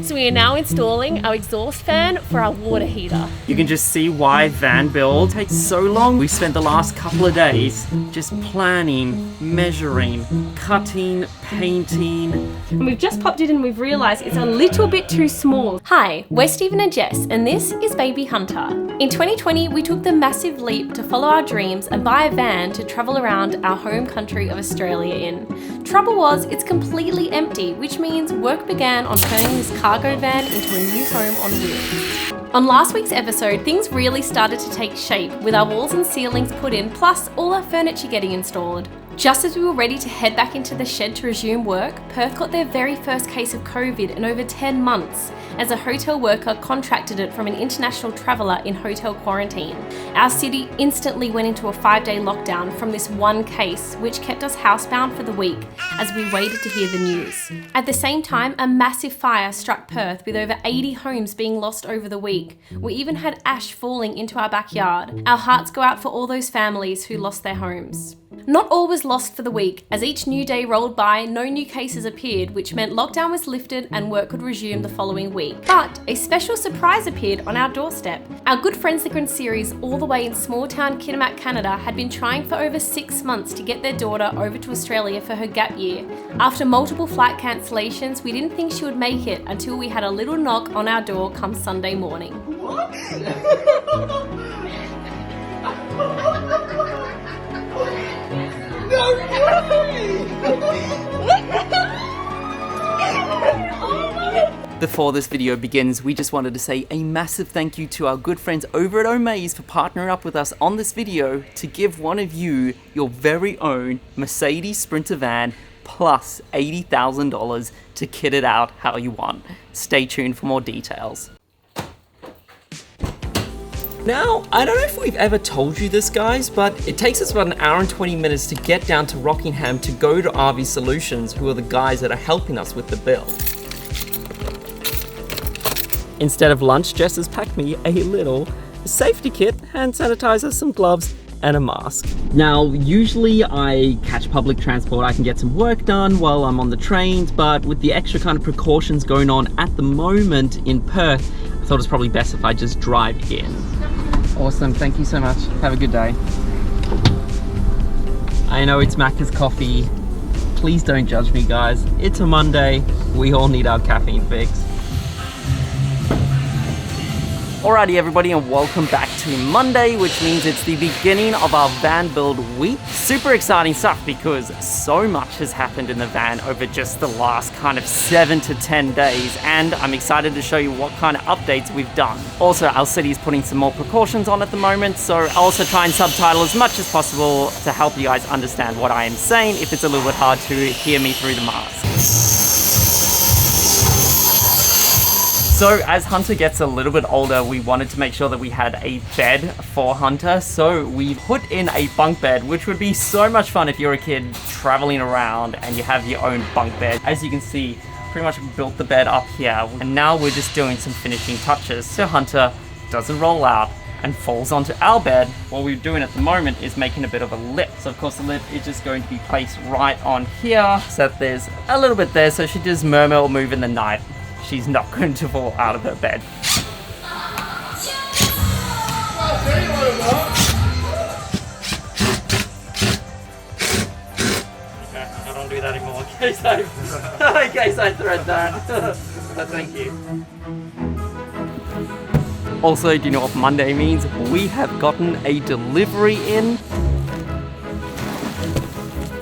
So we are now installing our exhaust fan for our water heater. You can just see why van build takes so long. We spent the last couple of days just planning, measuring, cutting, painting. And we've just popped it in and we've realised it's a little bit too small. Hi, we're Stephen and Jess and this is Baby Hunter. In 2020, we took the massive leap to follow our dreams and buy a van to travel around our home country of Australia in. Trouble was, it's completely empty, which means work began on turning this cargo van into a new home on wheels. On last week's episode, things really started to take shape with our walls and ceilings put in, plus all our furniture getting installed. Just as we were ready to head back into the shed to resume work, Perth got their very first case of COVID in over 10 months, as a hotel worker contracted it from an international traveller in hotel quarantine. Our city instantly went into a 5-day lockdown from this one case, which kept us housebound for the week as we waited to hear the news. At the same time, a massive fire struck Perth with over 80 homes being lost over the week. We even had ash falling into our backyard. Our hearts go out for all those families who lost their homes. Not all was lost for the week. As each new day rolled by, no new cases appeared, which meant lockdown was lifted and work could resume the following week. But a special surprise appeared on our doorstep. Our good friends the Grand series, all the way in small town Kitimat, Canada, had been trying for over 6 months to get their daughter over to Australia for her gap year. After multiple flight cancellations, we didn't think she would make it until we had a little knock on our door come Sunday morning. What? Before this video begins, we just wanted to say a massive thank you to our good friends over at Omaze for partnering up with us on this video to give one of you your very own Mercedes Sprinter van plus $80,000 to kit it out how you want. Stay tuned for more details. Now, I don't know if we've ever told you this, guys, but it takes us about 1 hour and 20 minutes to get down to Rockingham to go to RV Solutions, who are the guys that are helping us with the build. Instead of lunch, Jess has packed me a little safety kit, hand sanitizer, some gloves, and a mask. Now, usually I catch public transport, I can get some work done while I'm on the trains, but with the extra kind of precautions going on at the moment in Perth, I thought it's probably best if I just drive in. Awesome, thank you so much. Have a good day. I know it's Macca's coffee. Please don't judge me, guys. It's a Monday. We all need our caffeine fix. Alrighty everybody, and welcome back to Monday, which means it's the beginning of our van build week. Super exciting stuff because so much has happened in the van over just the last kind of 7 to 10 days, and I'm excited to show you what kind of updates we've done. Also, our city is putting some more precautions on at the moment, so I'll also try and subtitle as much as possible to help you guys understand what I am saying if it's a little bit hard to hear me through the mask. So as Hunter gets a little bit older, we wanted to make sure that we had a bed for Hunter. So we put in a bunk bed, which would be so much fun if you're a kid traveling around and you have your own bunk bed. As you can see, pretty much built the bed up here. And now we're just doing some finishing touches so Hunter doesn't roll out and falls onto our bed. What we're doing at the moment is making a bit of a lip. So of course the lip is just going to be placed right on here so that there's a little bit there so she does murmur or move in the night. She's not going to fall out of her bed. Okay, I don't do that anymore in case I thread that. But thank you. Also, do you know what Monday means? We have gotten a delivery in.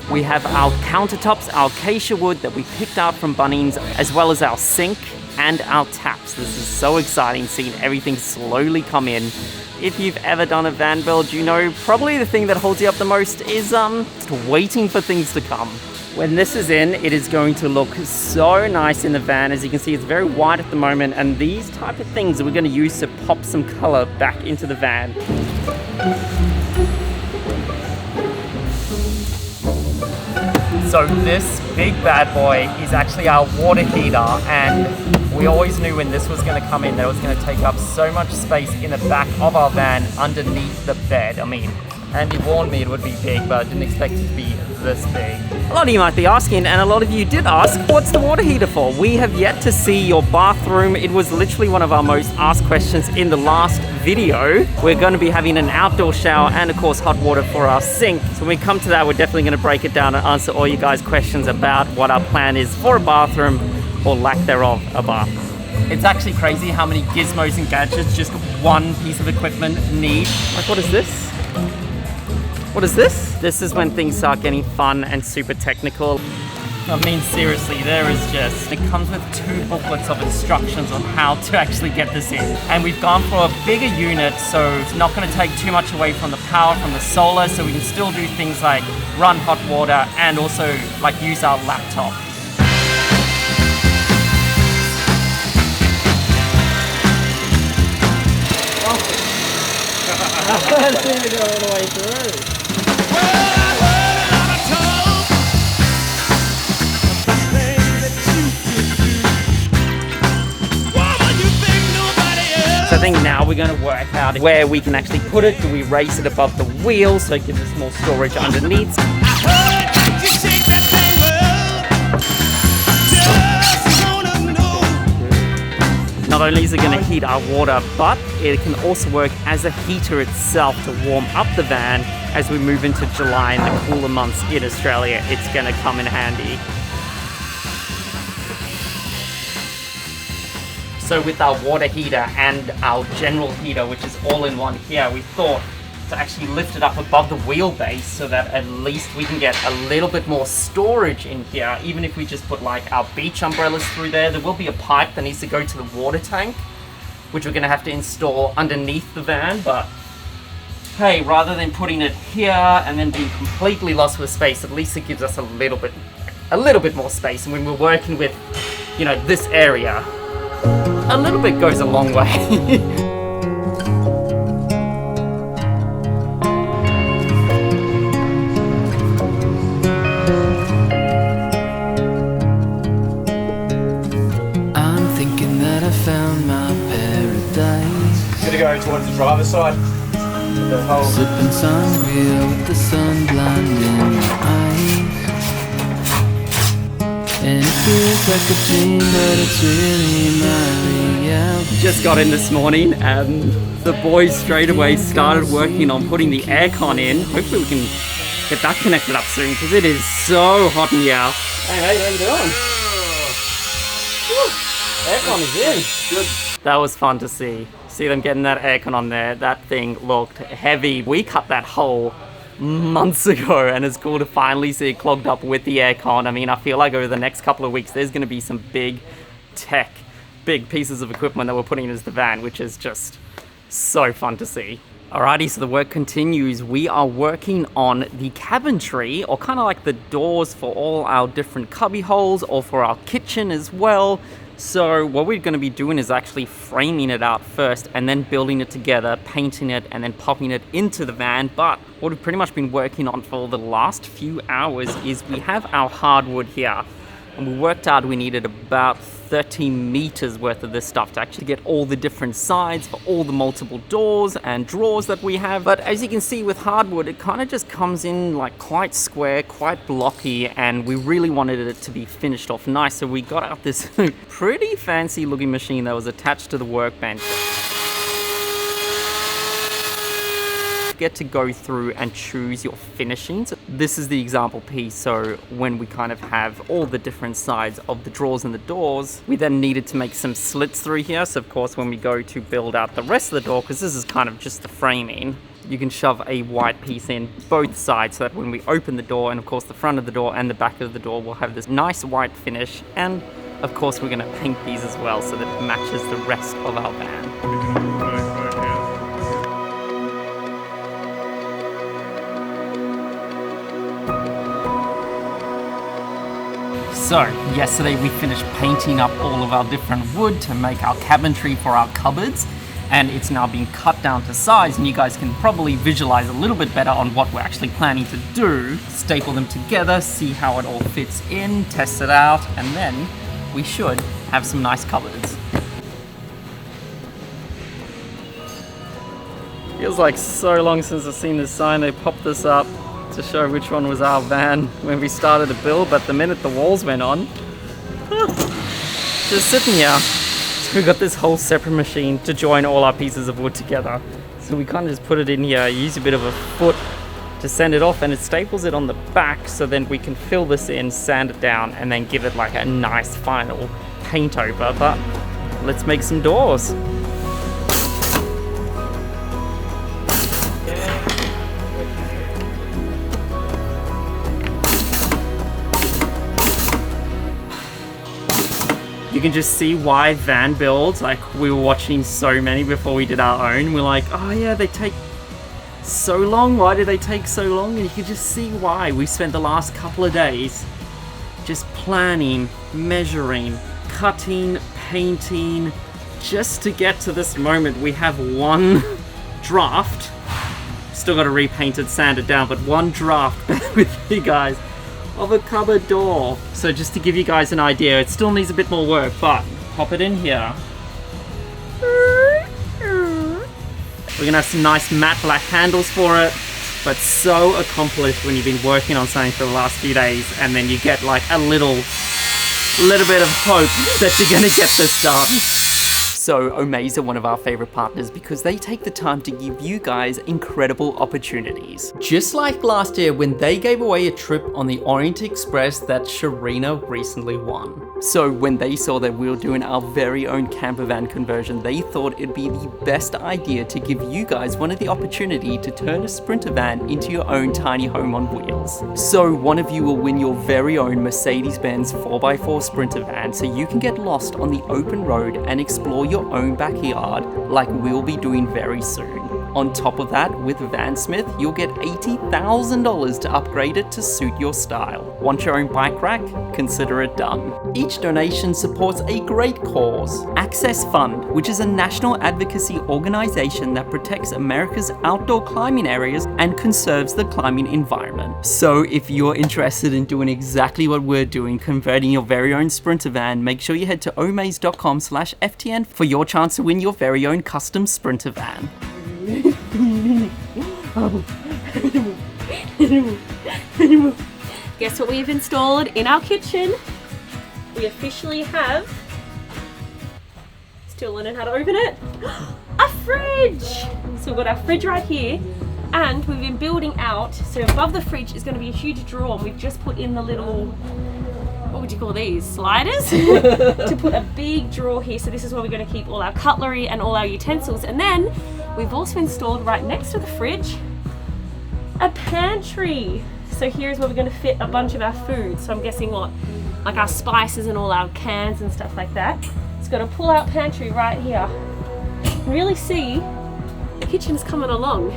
We have our countertops, our acacia wood that we picked up from Bunnings, as well as our sink and our taps. This is so exciting seeing everything slowly come in. If you've ever done a van build, you know probably the thing that holds you up the most is waiting for things to come. When this is in, it is going to look so nice in the van. As you can see, it's very white at the moment, and these type of things we're going to use to pop some color back into the van. So this big bad boy is actually our water heater, and we always knew when this was going to come in that it was going to take up so much space in the back of our van underneath the bed. I mean, Andy warned me it would be big, but I didn't expect it to be this big. A lot of you might be asking, and a lot of you did ask, what's the water heater for? We have yet to see your bathroom. It was literally one of our most asked questions in the last video. We're going to be having an outdoor shower and of course hot water for our sink. So when we come to that, we're definitely going to break it down and answer all you guys' questions about what our plan is for a bathroom, or lack thereof, a bath. It's actually crazy how many gizmos and gadgets just one piece of equipment need. Like, what is this? What is this? This is when things start getting fun and super technical. I mean, seriously, it comes with 2 booklets of instructions on how to actually get this in. And we've gone for a bigger unit, so it's not going to take too much away from the power from the solar, so we can still do things like run hot water and also like use our laptop. I didn't even go all the way through. So I think now we're going to work out where we can actually put it. Do we raise it above the wheel so it gives us more storage underneath? Not only is it going to heat our water, but it can also work as a heater itself to warm up the van as we move into July and the cooler months in Australia. It's going to come in handy. So with our water heater and our general heater, which is all in one here, we thought to actually lift it up above the wheelbase so that at least we can get a little bit more storage in here. Even if we just put like our beach umbrellas through there, there will be a pipe that needs to go to the water tank, which we're gonna have to install underneath the van. But hey, rather than putting it here and then being completely lost with space, at least it gives us a little bit more space. And when we're working with, you know, this area, a little bit goes a long way. Go towards the driver's side. The whole sipping sangria with the sun blinding my eyes, and it feels like a dream, but it's really my reality. Just got in this morning and the boys straight away started working on putting the aircon in. Hopefully we can get that connected up soon because it is so hot in here. Hey mate, how you doing? Aircon is in. Good. That was fun to see. See them getting that aircon on there. That thing looked heavy. We cut that hole months ago and it's cool to finally see it clogged up with the aircon. I mean, I feel like over the next couple of weeks there's going to be some big pieces of equipment that we're putting into the van, which is just so fun to see. Alrighty, so the work continues. We are working on the cabinetry, or kind of like the doors for all our different cubby holes, or for our kitchen as well. So what we're going to be doing is actually framing it out first and then building it together, painting it and then popping it into the van. But what we've pretty much been working on for the last few hours is we have our hardwood here. And we worked out we needed about 30 meters worth of this stuff to actually get all the different sides for all the multiple doors and drawers that we have. But as you can see with hardwood, it kind of just comes in like quite square, quite blocky, and we really wanted it to be finished off nice. So we got out this pretty fancy looking machine that was attached to the workbench. Get to go through and choose your finishings. This is the example piece, so when we kind of have all the different sides of the drawers and the doors, we then needed to make some slits through here. So of course when we go to build out the rest of the door, because this is kind of just the framing, you can shove a white piece in both sides so that when we open the door, and of course the front of the door and the back of the door will have this nice white finish. And of course we're going to paint these as well so that it matches the rest of our van. So, yesterday we finished painting up all of our different wood to make our cabinetry for our cupboards, and it's now been cut down to size, and you guys can probably visualize a little bit better on what we're actually planning to do. Staple them together, see how it all fits in, test it out, and then we should have some nice cupboards. Feels like so long since I've seen this sign. They popped this up to show which one was our van when we started to build, but the minute the walls went on, just sitting here. So we got this whole separate machine to join all our pieces of wood together. So we kind of just put it in here, use a bit of a foot to send it off, and it staples it on the back, so then we can fill this in, sand it down, and then give it like a nice final paint over. But let's make some doors. You can just see why van builds, like we were watching so many before we did our own. We're like, oh yeah, they take so long. Why do they take so long? And you can just see why. We spent the last couple of days just planning, measuring, cutting, painting, just to get to this moment. We have one draft. Still got to repaint it, sand it down, but one draft with you guys of a cupboard door. So just to give you guys an idea, it still needs a bit more work, but pop it in here. We're gonna have some nice matte black handles for it, but so accomplished when you've been working on something for the last few days, and then you get like a little bit of hope that you're gonna get this done. So Omaze are one of our favorite partners because they take the time to give you guys incredible opportunities. Just like last year when they gave away a trip on the Orient Express that Sharina recently won. So when they saw that we were doing our very own camper van conversion, they thought it'd be the best idea to give you guys one of the opportunity to turn a Sprinter van into your own tiny home on wheels. So one of you will win your very own Mercedes-Benz 4x4 Sprinter van, so you can get lost on the open road and explore your own backyard like we'll be doing very soon. On top of that, with Vansmith, you'll get $80,000 to upgrade it to suit your style. Want your own bike rack? Consider it done. Each donation supports a great cause. Access Fund, which is a national advocacy organization that protects America's outdoor climbing areas and conserves the climbing environment. So if you're interested in doing exactly what we're doing, converting your very own Sprinter van, make sure you head to omaze.com/FTN for your chance to win your very own custom Sprinter van. Guess what we've installed in our kitchen? We officially have, still learning how to open it, a fridge! So we've got our fridge right here, and we've been building out, so above the fridge is going to be a huge drawer, and we've just put in the little, what would you call these, sliders? To put a big drawer here. So this is where we're going to keep all our cutlery and all our utensils. And then we've also installed right next to the fridge a pantry. So here's where we're going to fit a bunch of our food. So I'm guessing what, like our spices and all our cans and stuff like that. It's got a pull-out pantry right here. You can really see the kitchen's coming along.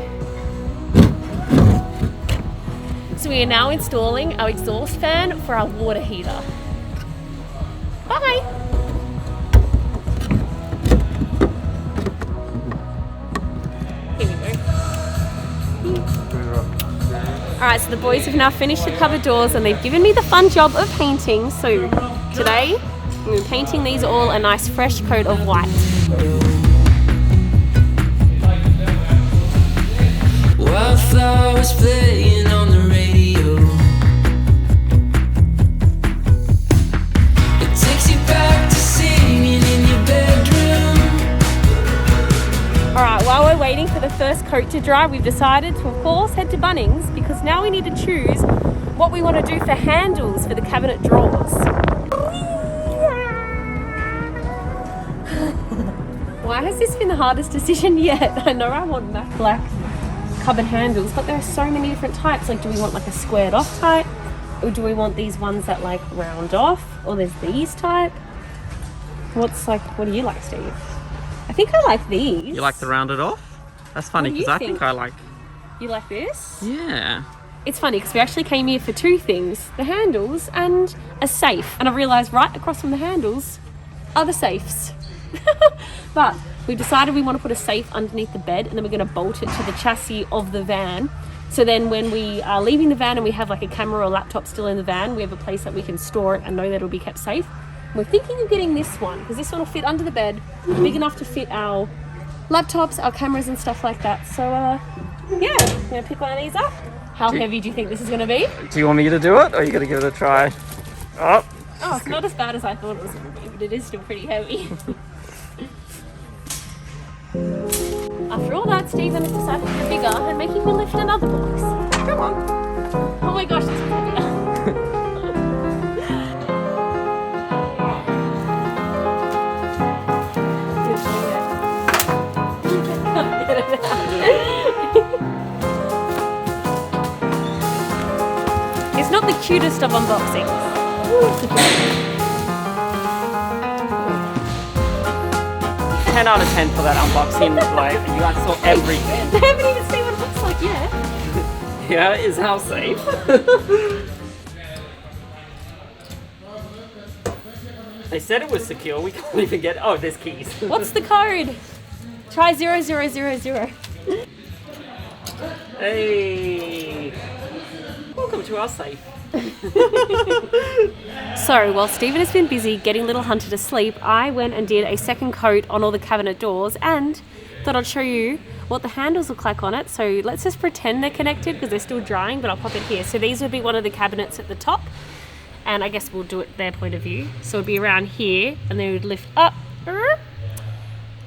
So we are now installing our exhaust fan for our water heater. Bye! Here we go. Alright, so the boys have now finished the cupboard doors and they've given me the fun job of painting. So today, we're painting these all a nice fresh coat of white. Wildflowers playing on the radio. It takes you back to singing in your bedroom. Alright, while we're waiting for the first coat to dry, we've decided to, of course, head to Bunnings because now we need to choose what we want to do for handles for the cabinet drawers. Why has this been the hardest decision yet? I know I want matte black cupboard handles, but there are so many different types. Like, do we want like a squared off type, or do we want these ones that like round off, or there's these type? What do you like, Steve? I think I like these. You like the rounded off? That's funny because I think I like... You like this? Yeah. It's funny because we actually came here for two things, the handles and a safe. And I realised right across from the handles are the safes. But we decided we want to put a safe underneath the bed, and then we're going to bolt it to the chassis of the van. So then when we are leaving the van and we have like a camera or laptop still in the van, we have a place that we can store it and know that it'll be kept safe. We're thinking of getting this one because this one will fit under the bed, big enough to fit our laptops, our cameras and stuff like that. So yeah, I'm gonna pick one of these up. How heavy do you think this is gonna be? Do you want me to do it, or are you gonna give it a try? Oh, it's not as bad as I thought it was gonna be, but it is still pretty heavy. After all that, Stephen has decided to go bigger and making me lift another box. Come on. Oh my gosh, this is heavier. It's not the cutest of unboxings. 10 out of 10 for that unboxing. Like, you guys saw everything. They haven't even seen what it looks like yet. Yeah, is how safe. They said it was secure. We can't even get. Oh, there's keys. What's the code? Try 0000. Hey. Welcome to our safe. So, while Stephen has been busy getting little Hunter to sleep, I went and did a second coat on all the cabinet doors and thought I'd show you what the handles look like on it. So let's just pretend they're connected because they're still drying, but I'll pop it here. So these would be one of the cabinets at the top, and I guess we'll do it their point of view. So it'd be around here, and they would lift up,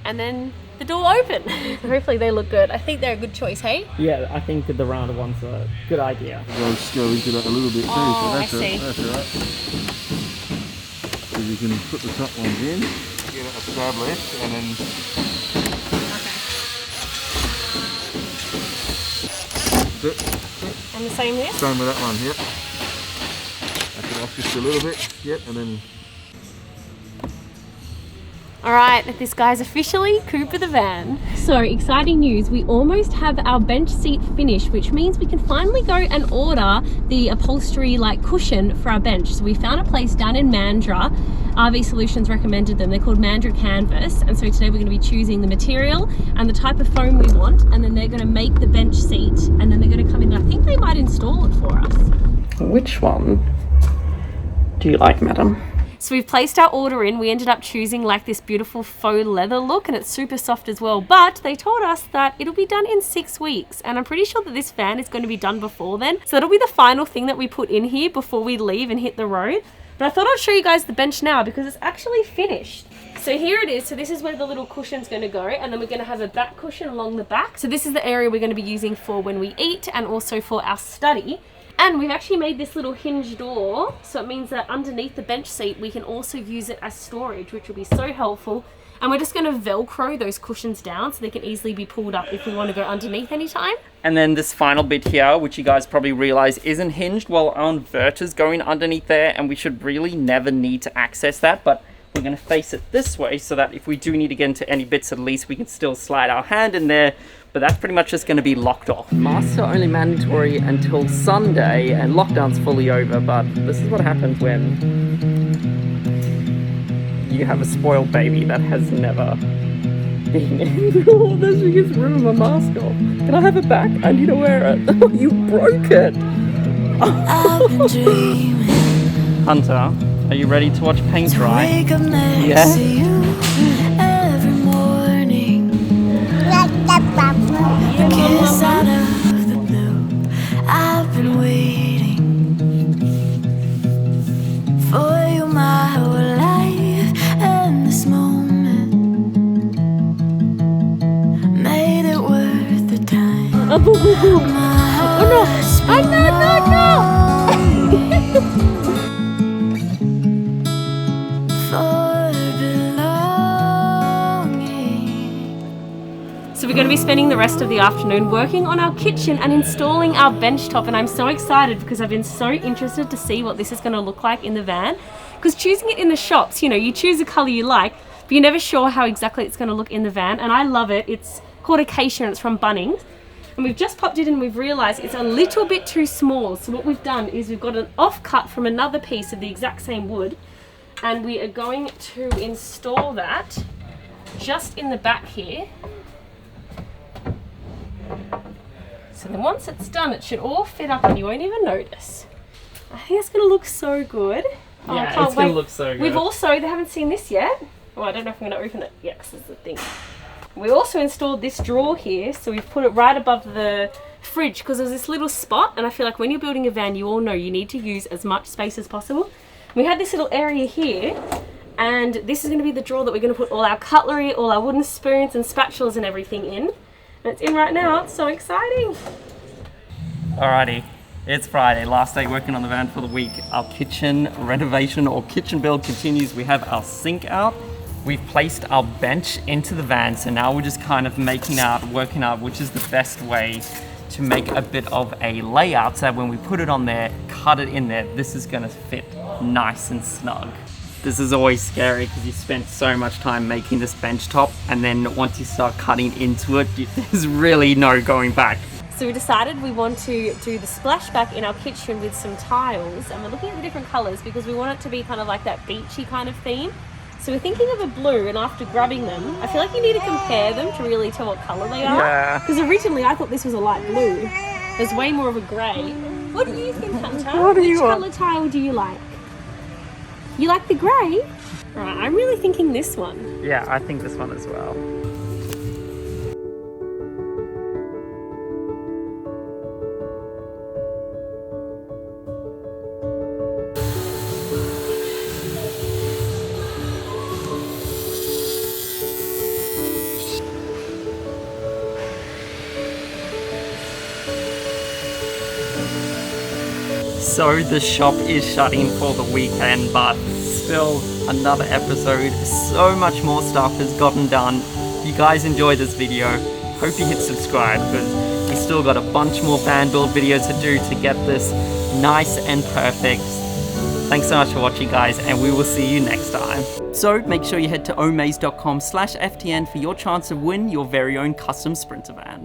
and then the door open. Hopefully they look good. I think they're a good choice, hey? Yeah, I think the rounded one's a good idea. Go into that a little bit too, Oh, so that's I see. That's all right. So you can put the top ones in, get it established, and then that's it. And the same here? Same with that one, yep. Back it off just a little bit, yep, and then Alright, this guy's officially Cooper the van. So, exciting news, we almost have our bench seat finished, which means we can finally go and order the upholstery like cushion for our bench. So we found a place down in Mandurah. RV Solutions recommended them. They're called Mandurah Canvas, and so today we're going to be choosing the material and the type of foam we want, and then they're going to make the bench seat, and then they're going to come in and I think they might install it for us. Which one do you like, madam? So we've placed our order in. We ended up choosing like this beautiful faux leather look, and it's super soft as well, but they told us that it'll be done in 6 weeks, and I'm pretty sure that this van is going to be done before then. So that'll be the final thing that we put in here before we leave and hit the road. But I thought I'd show you guys the bench now because it's actually finished. So here it is. So this is where the little cushion's going to go, and then we're going to have a back cushion along the back. So this is the area we're going to be using for when we eat and also for our study. And we've actually made this little hinge door, so it means that underneath the bench seat we can also use it as storage, which will be so helpful. And we're just going to Velcro those cushions down so they can easily be pulled up if we want to go underneath anytime. And then this final bit here, which you guys probably realize isn't hinged, well, our inverter's going underneath there, and we should really never need to access that, but we're going to face it this way so that if we do need to get into any bits, at least we can still slide our hand in there. But that's pretty much just going to be locked off. Masks are only mandatory until Sunday, and lockdown's fully over, but this is what happens when you have a spoiled baby that has never been in all this. She gets ruined my mask off. Can I have it back? I need to wear it. You broke it. I've been dreaming Hunter, are you ready to watch paint to dry? wake up next Yeah. to you every morning. A kiss out of the blue. I've been waiting for you my whole life, and this moment made it worth the time. My heart's been for belonging. So we're going to be spending the rest of the afternoon working on our kitchen and installing our bench top, and I'm so excited because I've been so interested to see what this is going to look like in the van, because choosing it in the shops, you know, you choose a colour you like, but you're never sure how exactly it's going to look in the van, and I love it. It's called Acacia and it's from Bunnings, and we've just popped it in and we've realised it's a little bit too small. So what we've done is we've got an offcut from another piece of the exact same wood, and we are going to install that just in the back here. So then once it's done, it should all fit up and you won't even notice. I think it's going to look so good. Oh, I Yeah, can't it's going wait. to look so good. We've also, they haven't seen this yet. Oh, I don't know if I'm going to open it yet because this is the thing. We also installed this drawer here, so we've put it right above the fridge because there's this little spot, and I feel like when you're building a van, you all know you need to use as much space as possible. We had this little area here, and this is going to be the drawer that we're going to put all our cutlery, all our wooden spoons and spatulas and everything in. And it's in right now. It's so exciting. Alrighty, it's Friday, last day working on the van for the week. Our kitchen renovation or kitchen build continues. We have our sink out. We've placed our bench into the van, so now we're just kind of working out which is the best way to make a bit of a layout so that when we put it on there, cut it in there, this is gonna fit nice and snug. This is always scary because you spend so much time making this bench top, and then once you start cutting into it, there's really no going back. So we decided we want to do the splashback in our kitchen with some tiles, and we're looking at the different colours because we want it to be kind of like that beachy kind of theme. So we're thinking of a blue, and after grabbing them, I feel like you need to compare them to really tell what colour they are. Yeah. Because originally I thought this was a light blue. There's way more of a grey. What do you think, Hunter? What do you Which want? colour tile do you like? You like the grey? Right, I'm really thinking this one. Yeah, I think this one as well. So the shop is shutting for the weekend, but still another episode. So much more stuff has gotten done. If you guys enjoyed this video, hope you hit subscribe because we still got a bunch more van build videos to do to get this nice and perfect. Thanks so much for watching, guys, and we will see you next time. So make sure you head to omaze.com/FTN for your chance to win your very own custom Sprinter van.